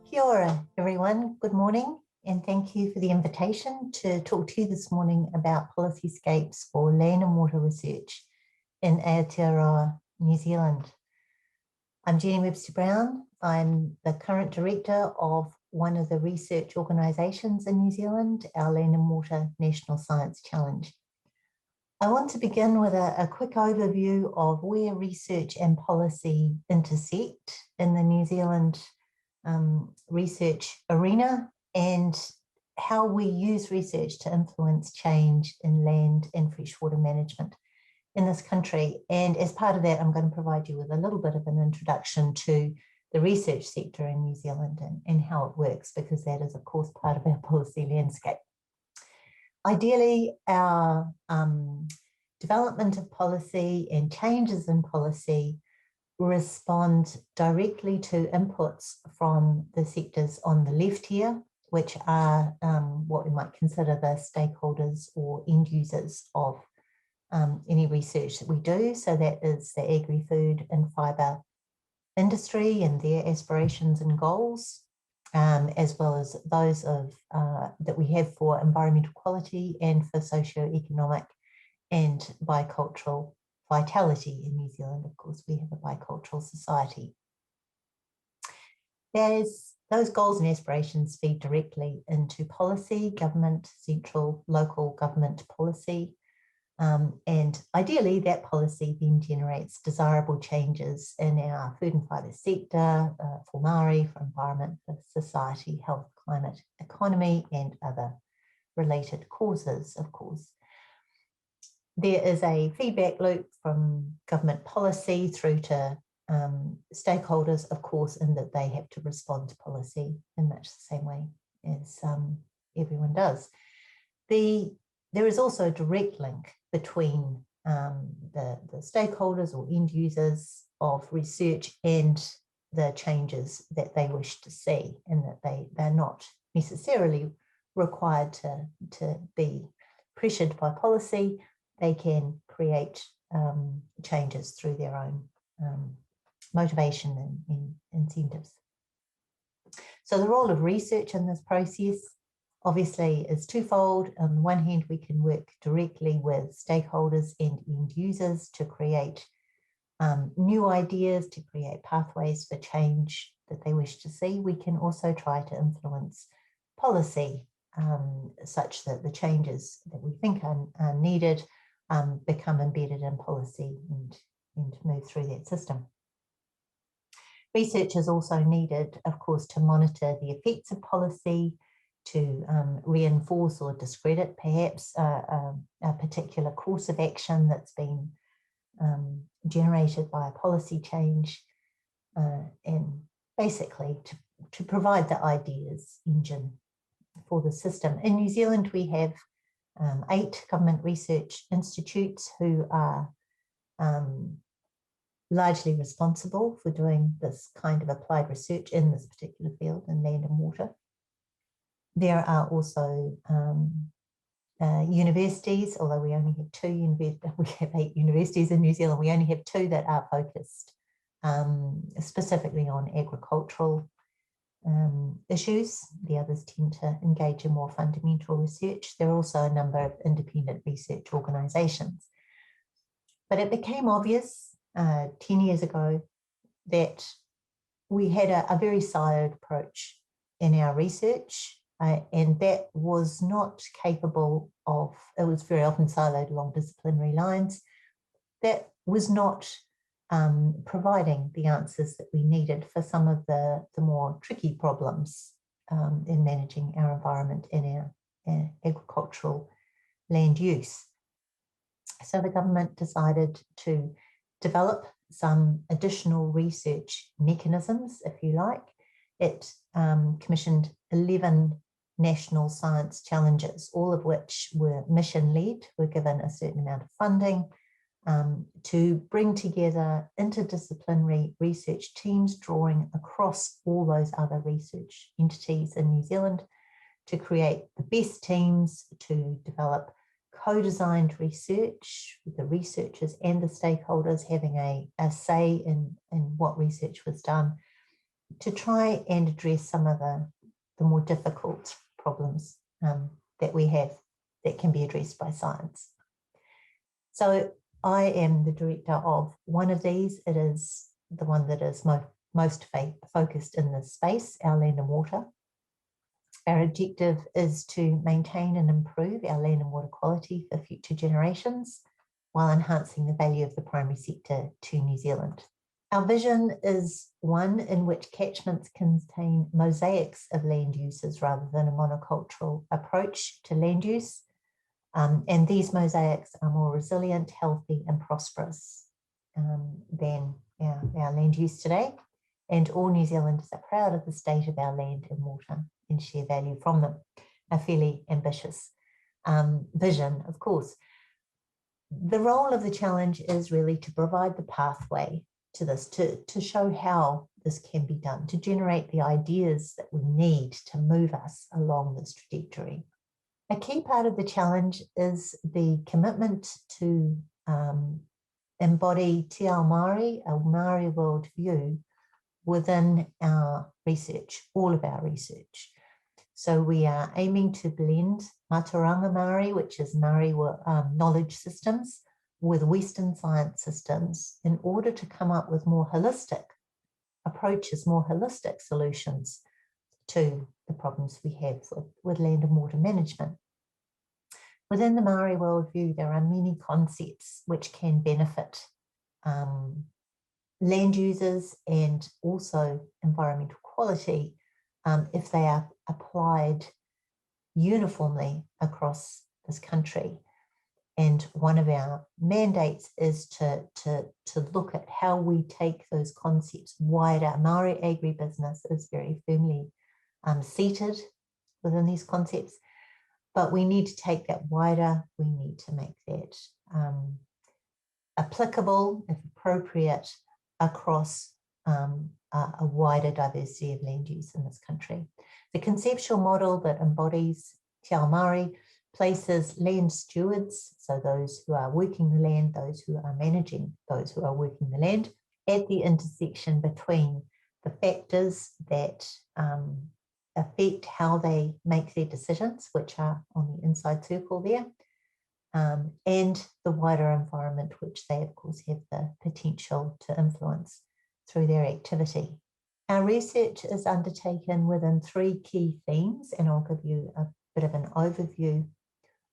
Kia ora, everyone. Good morning, and thank you for the invitation to talk to you this morning about Policyscapes for land and water research in Aotearoa, New Zealand. I'm Jenny Webster Brown. I'm the current director of one of the research organisations in New Zealand, our Land and Water National Science Challenge. I want to begin with a quick overview of where research and policy intersect in the New Zealand research arena and how we use research to influence change in land and freshwater management in this country. And as part of that, I'm going to provide you with a little bit of an introduction to the research sector in New Zealand and how it works, because that is, of course, part of our policy landscape. Ideally, our development of policy and changes in policy respond directly to inputs from the sectors on the left here, which are what we might consider the stakeholders or end users of any research that we do. So that is the agri-food and fibre industry and their aspirations and goals, as well as those of that we have for environmental quality and for socio-economic and bicultural vitality in New Zealand. Of course, we have a bicultural society. Those goals and aspirations feed directly into policy, government, central, local government policy, and ideally that policy then generates desirable changes in our food and fibre sector, for Māori, for environment, for society, health, climate, economy, and other related causes, of course. There is a feedback loop from government policy through to stakeholders, of course, in that they have to respond to policy in much the same way as everyone does. There is also a direct link between the stakeholders or end users of research and the changes that they wish to see, and that they're not necessarily required to be pressured by policy. They can create changes through their own motivation and incentives. So the role of research in this process obviously is twofold. On the one hand, we can work directly with stakeholders and end users to create new ideas, to create pathways for change that they wish to see. We can also try to influence policy such that the changes that we think are needed become embedded in policy and move through that system. Research is also needed, of course, to monitor the effects of policy, to reinforce or discredit perhaps a particular course of action that's been generated by a policy change, and basically to provide the ideas engine for the system. In New Zealand, we have 8 government research institutes who are largely responsible for doing this kind of applied research in this particular field in land and water. There are also universities, although we only have 2 universities. We have 8 universities in New Zealand. We only have 2 that are focused specifically on agricultural issues. The others tend to engage in more fundamental research. There are also a number of independent research organisations. But it became obvious 10 years ago that we had a very siloed approach in our research, and that was not capable of, it was very often siloed along disciplinary lines, that was not providing the answers that we needed for some of the more tricky problems in managing our environment and our agricultural land use. So the government decided to develop some additional research mechanisms, if you like. It commissioned 11 national science challenges, all of which were mission-led, were given a certain amount of funding, to bring together interdisciplinary research teams drawing across all those other research entities in New Zealand to create the best teams to develop co-designed research with the researchers and the stakeholders having a say in what research was done to try and address some of the more difficult problems that we have that can be addressed by science. So I am the director of one of these. It is the one that is most focused in this space, our land and water. Our objective is to maintain and improve our land and water quality for future generations while enhancing the value of the primary sector to New Zealand. Our vision is one in which catchments contain mosaics of land uses rather than a monocultural approach to land use. And these mosaics are more resilient, healthy, and prosperous than our land use today. And all New Zealanders are proud of the state of our land and water and share value from them. A fairly ambitious vision, of course. The role of the challenge is really to provide the pathway to this, to show how this can be done, to generate the ideas that we need to move us along this trajectory. A key part of the challenge is the commitment to embody Te Ao Māori, a Māori worldview, within our research, all of our research. So we are aiming to blend Mātauranga Māori, which is Māori knowledge systems, with Western science systems in order to come up with more holistic approaches, more holistic solutions to the problems we have with land and water management. Within the Māori worldview, there are many concepts which can benefit land users and also environmental quality if they are applied uniformly across this country. And one of our mandates is to look at how we take those concepts wider. Māori agribusiness is very firmly seated within these concepts, but we need to take that wider. We need to make that applicable, if appropriate, across a wider diversity of land use in this country. The conceptual model that embodies Te Ao Māori places land stewards, so those who are working the land, those who are managing those who are working the land, at the intersection between the factors that affect how they make their decisions, which are on the inside circle there, and the wider environment, which they, of course, have the potential to influence through their activity. Our research is undertaken within 3 key themes, and I'll give you a bit of an overview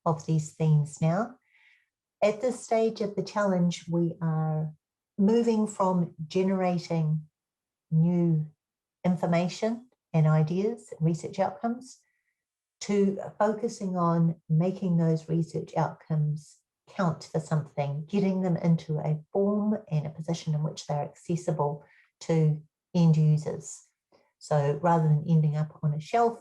of these themes now. At this stage of the challenge, we are moving from generating new information and ideas, research outcomes, to focusing on making those research outcomes count for something, getting them into a form and a position in which they're accessible to end users. So rather than ending up on a shelf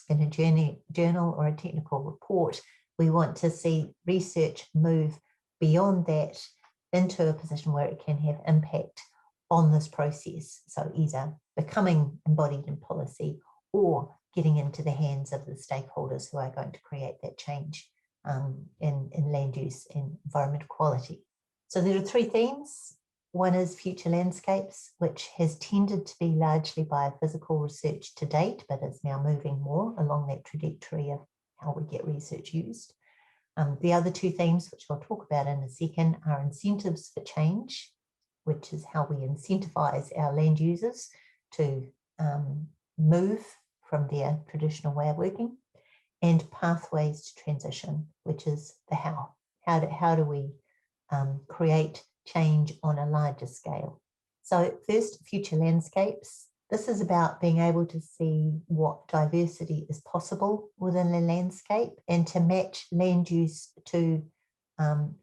in a journal or a technical report, we want to see research move beyond that into a position where it can have impact on this process. So either becoming embodied in policy or getting into the hands of the stakeholders who are going to create that change in land use and environmental quality. So there are 3 themes. One is future landscapes, which has tended to be largely biophysical research to date, but is now moving more along that trajectory of how we get research used. The other 2 themes, which I'll talk about in a second, are incentives for change, which is how we incentivize our land users to move from their traditional way of working, and pathways to transition, which is the how. How do we create change on a larger scale? So first, future landscapes. This is about being able to see what diversity is possible within the landscape and to match land use to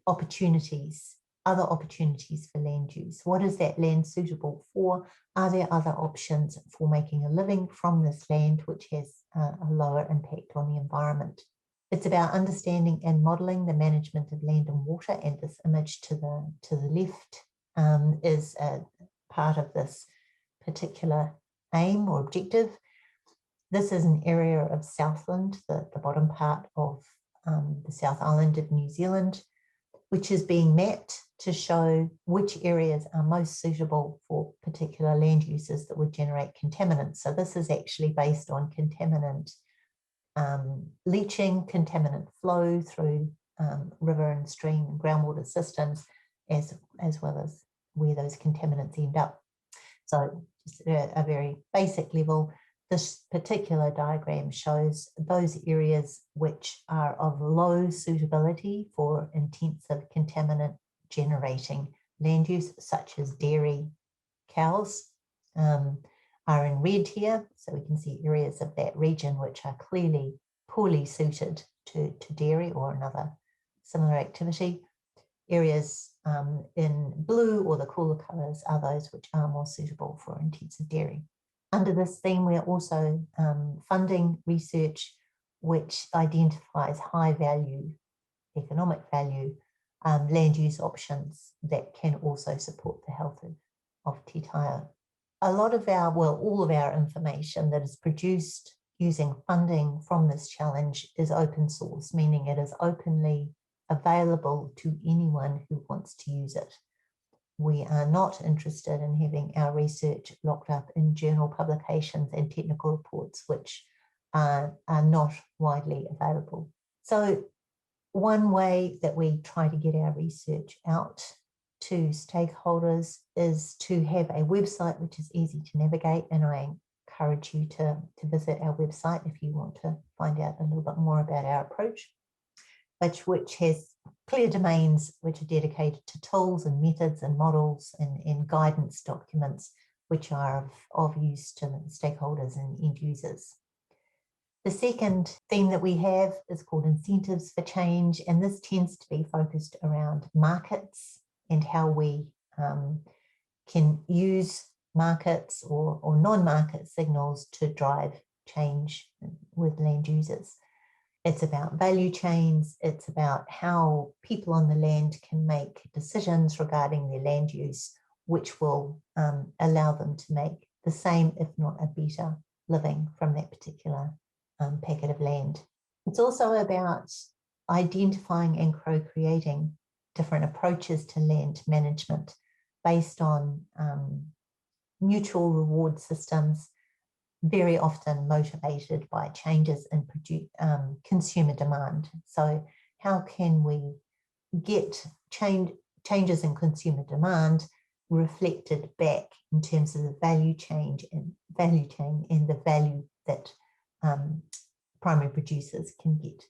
opportunities, other opportunities for land use. What is that land suitable for? Are there other options for making a living from this land which has a lower impact on the environment? It's about understanding and modelling the management of land and water, and this image to the left is a part of this particular aim or objective. This is an area of Southland, the bottom part of the South Island of New Zealand, which is being mapped to show which areas are most suitable for particular land uses that would generate contaminants. So this is actually based on contaminant leaching, contaminant flow through river and stream and groundwater systems, as well as where those contaminants end up. So just at a very basic level, this particular diagram shows those areas which are of low suitability for intensive contaminant generating land use, such as dairy cows, are in red here. So we can see areas of that region which are clearly poorly suited to dairy or another similar activity. Areas in blue or the cooler colours are those which are more suitable for intensive dairy. Under this theme, we're also funding research which identifies high value, economic value, land use options that can also support the health of Te Taio. A lot of our, well, all of our information that is produced using funding from this challenge is open source, meaning it is openly available to anyone who wants to use it. We are not interested in having our research locked up in journal publications and technical reports, which are not widely available. So one way that we try to get our research out to stakeholders is to have a website which is easy to navigate, and I encourage you to visit our website if you want to find out a little bit more about our approach, which has clear domains which are dedicated to tools and methods and models and guidance documents which are of use to stakeholders and end users. The second theme that we have is called Incentives for Change, and this tends to be focused around markets and how we can use markets or non-market signals to drive change with land users. It's about value chains. It's about how people on the land can make decisions regarding their land use, which will allow them to make the same, if not a better, living from that particular packet of land. It's also about identifying and co-creating different approaches to land management based on mutual reward systems, very often motivated by changes in consumer demand. So how can we get changes in consumer demand reflected back in terms of the value chain and the value that primary producers can get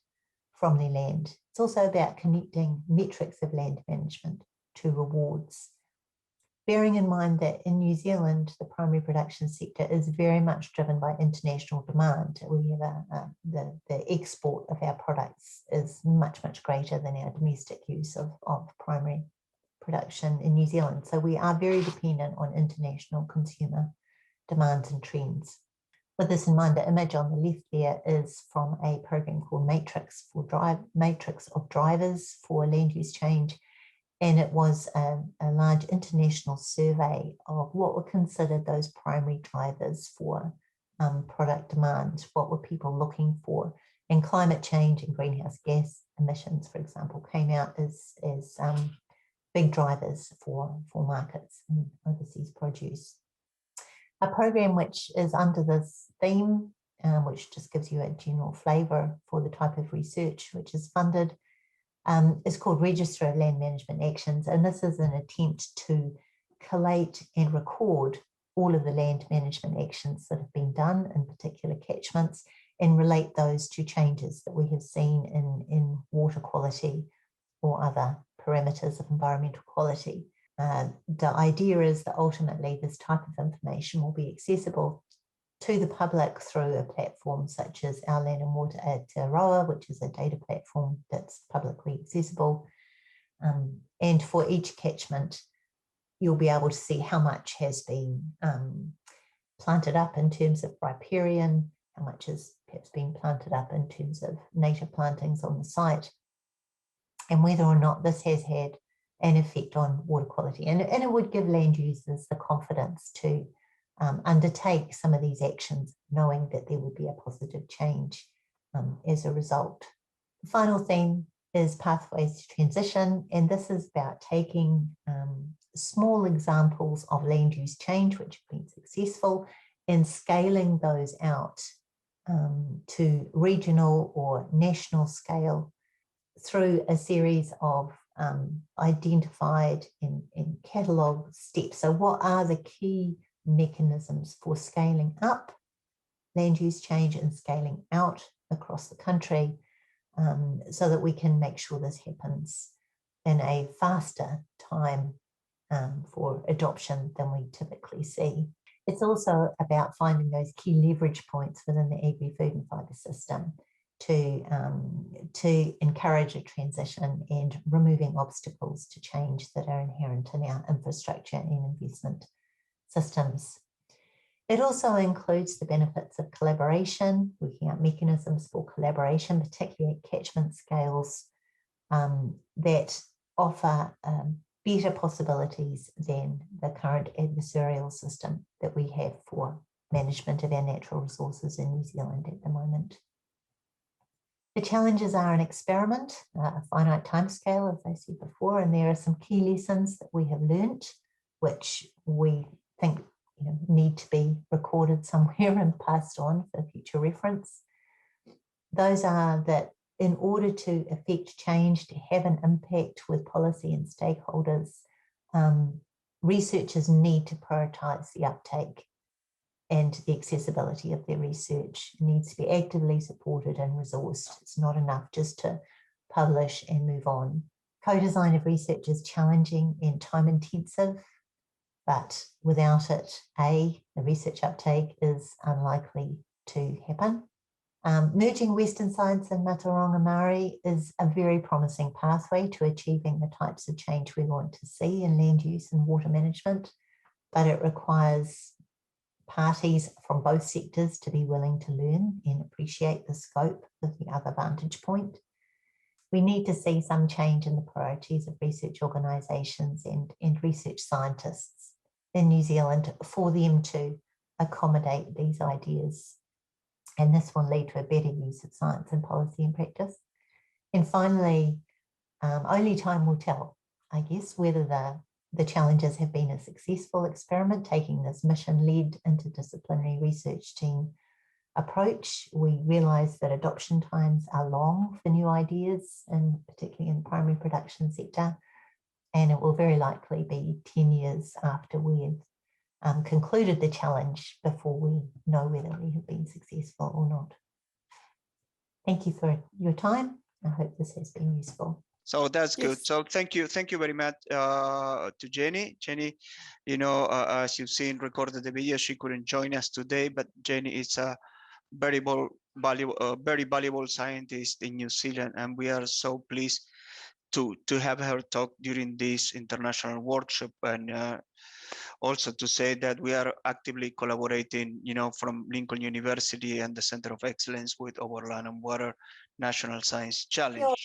from their land. It's also about connecting metrics of land management to rewards, bearing in mind that in New Zealand, the primary production sector is very much driven by international demand. We have the export of our products is much, much greater than our domestic use of primary production in New Zealand. So we are very dependent on international consumer demands and trends. With this in mind, the image on the left there is from a program called Matrix of Drivers for Land Use Change. And it was a large international survey of what were considered those primary drivers for product demand. What were people looking for? And climate change and greenhouse gas emissions, for example, came out as big drivers for markets and overseas produce. A program which is under this theme, which just gives you a general flavour for the type of research which is funded, is called Register of Land Management Actions, and this is an attempt to collate and record all of the land management actions that have been done in particular catchments and relate those to changes that we have seen in water quality or other parameters of environmental quality. The idea is that ultimately this type of information will be accessible to the public through a platform such as Our Land and Water Aotearoa, which is a data platform that's publicly accessible. And for each catchment, you'll be able to see how much has been planted up in terms of riparian, how much has perhaps been planted up in terms of native plantings on the site, and whether or not this has had an effect on water quality. And it would give land users the confidence to undertake some of these actions, knowing that there would be a positive change as a result. The final theme is pathways to transition, and this is about taking small examples of land use change which have been successful and scaling those out to regional or national scale through a series of identified and catalogued steps. So what are the key mechanisms for scaling up land use change and scaling out across the country, so that we can make sure this happens in a faster time for adoption than we typically see. It's also about finding those key leverage points within the agri-food and fibre system to encourage a transition and removing obstacles to change that are inherent in our infrastructure and investment systems. It also includes the benefits of collaboration, working out mechanisms for collaboration, particularly at catchment scales that offer better possibilities than the current adversarial system that we have for management of our natural resources in New Zealand at the moment. The challenges are an experiment, a finite timescale, as I said before, and there are some key lessons that we have learnt, which we think need to be recorded somewhere and passed on for future reference. Those are that in order to effect change, to have an impact with policy and stakeholders, researchers need to prioritise the uptake and the accessibility of their research. It needs to be actively supported and resourced. It's not enough just to publish and move on. Co-design of research is challenging and time intensive, but without it, the research uptake is unlikely to happen. Merging Western science and Matauranga Māori is a very promising pathway to achieving the types of change we want to see in land use and water management, but it requires parties from both sectors to be willing to learn and appreciate the scope of the other vantage point. We need to see some change in the priorities of research organisations and research scientists in New Zealand for them to accommodate these ideas. And this will lead to a better use of science and policy and practice. And finally, only time will tell, I guess, whether the challenges have been a successful experiment, taking this mission-led interdisciplinary research team approach. We realise that adoption times are long for new ideas, and particularly in the primary production sector, and it will very likely be 10 years after we have concluded the challenge before we know whether we have been successful or not. Thank you for your time. I hope this has been useful. So that's good. So thank you very much to Jenny. Jenny, as you've seen, recorded the video. She couldn't join us today, but Jenny is a very valuable scientist in New Zealand, and we are so pleased to have her talk during this international workshop, and also to say that we are actively collaborating, from Lincoln University and the Center of Excellence with our Land and Water National Science Challenge.